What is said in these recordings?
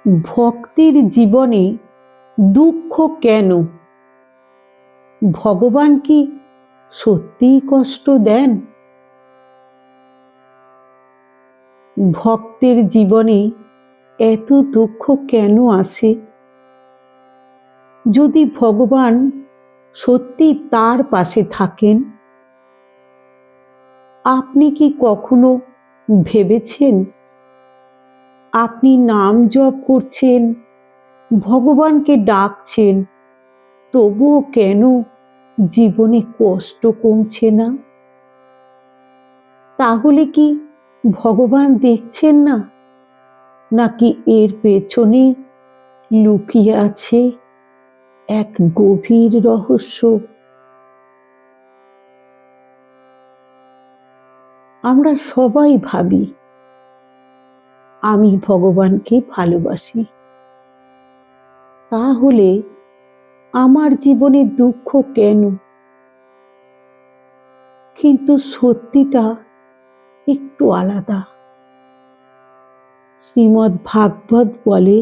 ভক্তের জীবনে দুঃখ কেন? ভগবান কি সত্যিই কষ্ট দেন? ভক্তের জীবনে এত দুঃখ কেন আসে? যদি ভগবান সত্যি তার পাশে থাকেন, আপনি কি কখনো ভেবেছেন আপনি নাম জপ করছেন, ভগবানকে ডাকছেন, তবুও কেন জীবনে কষ্ট কমছে না? তাহলে কি ভগবান দেখছেন না, নাকি এর পেছনে লুকিয়ে আছে এক গভীর রহস্য? আমরা সবাই ভাবি আমি ভগবানকে ভালোবাসি, তাহলে আমার জীবনে দুঃখ কেন? কিন্তু সত্যিটা একটু আলাদা। শ্রীমদ্ ভাগবত বলে,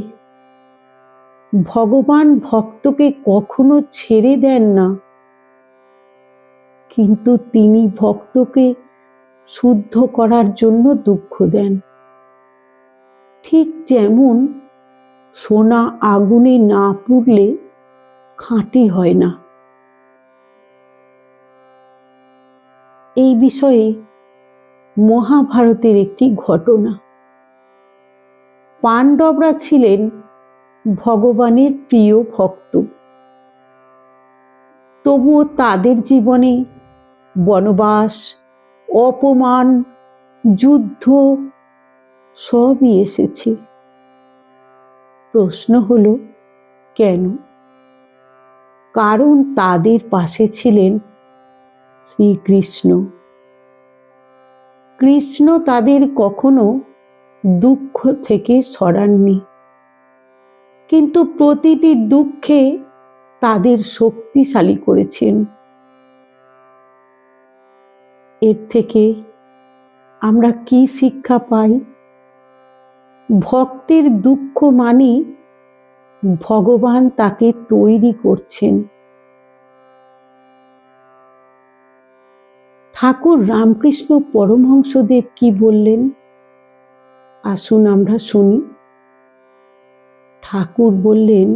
ভগবান ভক্তকে কখনো ছেড়ে দেন না, কিন্তু তিনি ভক্তকে শুদ্ধ করার জন্য দুঃখ দেন। ঠিক যেমন সোনা আগুনে না পুড়লে খাঁটি হয় না। এই বিষয়ে মহাভারতের একটি ঘটনা। পাণ্ডবরা ছিলেন ভগবানের প্রিয় ভক্ত, তবুও তাদের জীবনে বনবাস, অপমান, যুদ্ধ সবই এসেছে। প্রশ্ন হলো কেন? কারণ তাদের পাশে ছিলেন শ্রীকৃষ্ণ। কৃষ্ণ তাদের কখনো দুঃখ থেকে সরাননি, কিন্তু প্রতিটি দুঃখে তাদের শক্তিশালী করেছেন। এর থেকে আমরা কি শিক্ষা পাই? ভক্তের দুঃখ মানে ভগবান তাকে তৈরি করছেন। ঠাকুর রামকৃষ্ণ পরমহংসদেব কি বললেন? আসুন আমরা শুনি। ঠাকুর বললেন,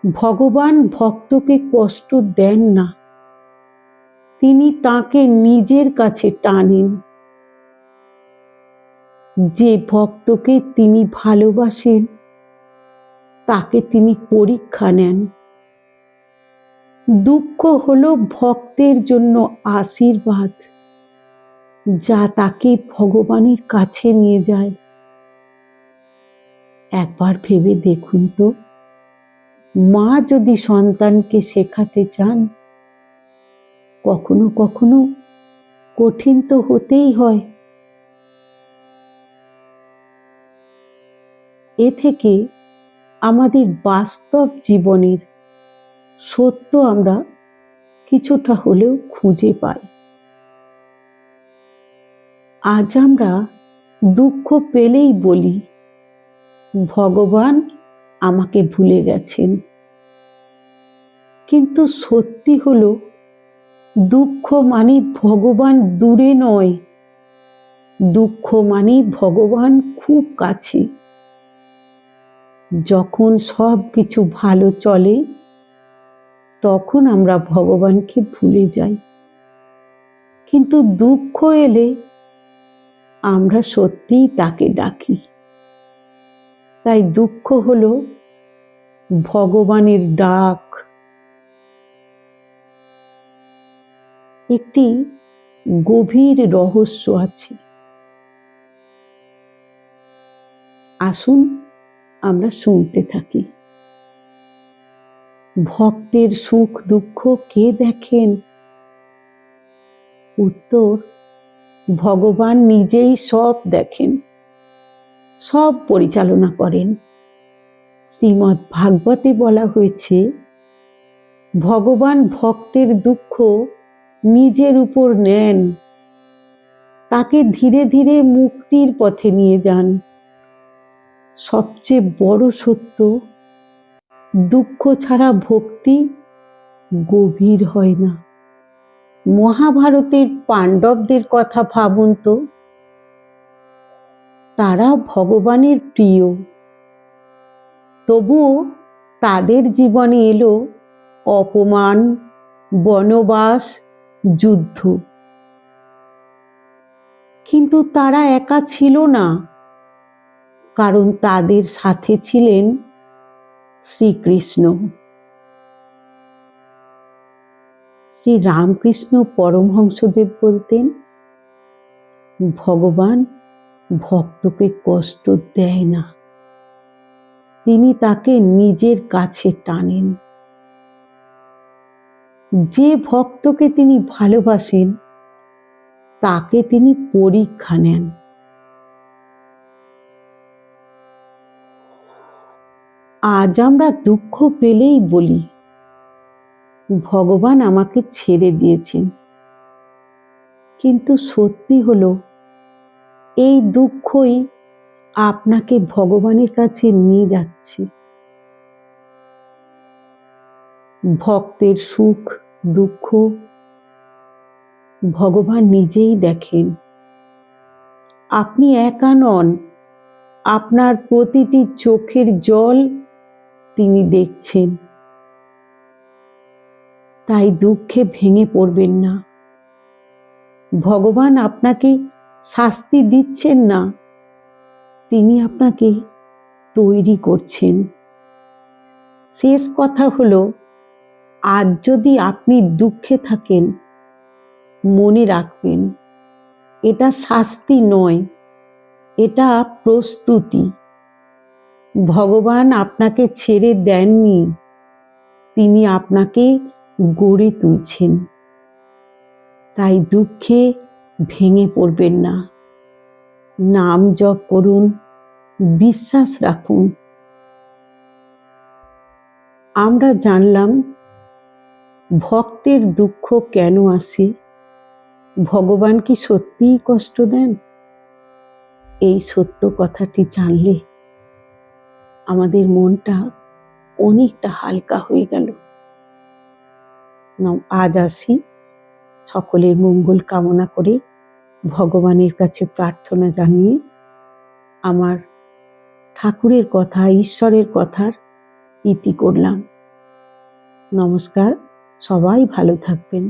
ভগবান ভক্তকে কষ্ট দেন না, তিনি তাকে নিজের কাছে টানেন। যে ভক্তকে তিনি ভালোবাসেন, তাকে তিনি পরীক্ষা নেন। দুঃখ হলো ভক্তের জন্য আশীর্বাদ, যা তাকে ভগবানের কাছে নিয়ে যায়। একবার ভেবে দেখুন তো, মা যদি সন্তানকে শেখাতে চান, কখনো কখনো কঠিন তো হতেই হয়। এ থেকে আমাদের বাস্তব জীবনের সত্য আমরা কিছুটা হলেও খুঁজে পাই। আজ আমরা দুঃখ পেলেই বলি, ভগবান আমাকে ভুলে গেছেন। কিন্তু সত্যি হলো, দুঃখ মানে ভগবান দূরে নয়, দুঃখ মানে ভগবান খুব কাছে। যখন সব কিছু ভালো চলে, তখন আমরা ভগবানকে ভুলে যাই, কিন্তু দুঃখ এলে আমরা সত্যিই তাকে ডাকি। তাই দুঃখ হলো ভগবানের ডাক। একটি গভীর রহস্য আছে, আসুন আমরা শুনতে থাকি। ভক্তের সুখ দুঃখ কে দেখেন? উত্তর, ভগবান নিজেই সব দেখেন, সব পরিচালনা করেন। শ্রীমদ্ ভাগবতে বলা হয়েছে, ভগবান ভক্তের দুঃখ নিজের উপর নেন, তাকে ধীরে ধীরে মুক্তির পথে নিয়ে যান। সবচেয়ে বড় সত্য, দুঃখ ছাড়া ভক্তি গভীর হয় না। মহাভারতের পাণ্ডবদের কথা ভাবুন তো, তারা ভগবানের প্রিয়, তবুও তাদের জীবনে এলো অপমান, বনবাস, যুদ্ধ। কিন্তু তারা একা ছিল না, কারণ তাদের সাথে ছিলেন শ্রীকৃষ্ণ। শ্রী রামকৃষ্ণ পরমহংসদেব বলতেন, ভগবান ভক্তকে কষ্ট দেয় না, তিনি তাকে নিজের কাছে টানেন। যে ভক্তকে তিনি ভালোবাসেন তাকে তিনি পরীক্ষা নেন। আজ আমরা দুঃখ পেলেই বলি, ভগবান আমাকে ছেড়ে দিয়েছেন। কিন্তু সত্যি হলো, এই দুঃখই আপনাকে ভগবানের কাছে নিয়ে যাচ্ছে। ভক্তের সুখ দুঃখ ভগবান নিজেই দেখেন। আপনি একা নন, আপনার প্রতিটি চোখের জল তিনি দেখছেন। তাই দুঃখে ভেঙে পড়বেন না। ভগবান আপনাকে শাস্তি দিচ্ছেন না, তিনি আপনাকে তৈরি করছেন। শেষ কথা হলো, আজ যদি আপনি দুঃখে থাকেন, মনে রাখবেন, এটা শাস্তি নয়, এটা প্রস্তুতি। ভগবান আপনাকে ছেড়ে দেননি, তিনি আপনাকে গড়ে তুলছেন। তাই দুঃখে ভেঙে পড়বেন না। নাম জপ করুন, বিশ্বাস রাখুন। আমরা জানলাম ভক্তের দুঃখ কেন আসে। ভগবান কি সত্যিই কষ্ট দেন? এই সত্য কথাটি জানলে আমাদের মনটা অনেকটা হালকা হয়ে গেল। আজ আসি, সকলের মঙ্গল কামনা করে ভগবানের কাছে প্রার্থনা জানিয়ে আমার ঠাকুরের কথা, ঈশ্বরের কথার ইতি করলাম। নমস্কার, সবাই ভালো থাকবেন।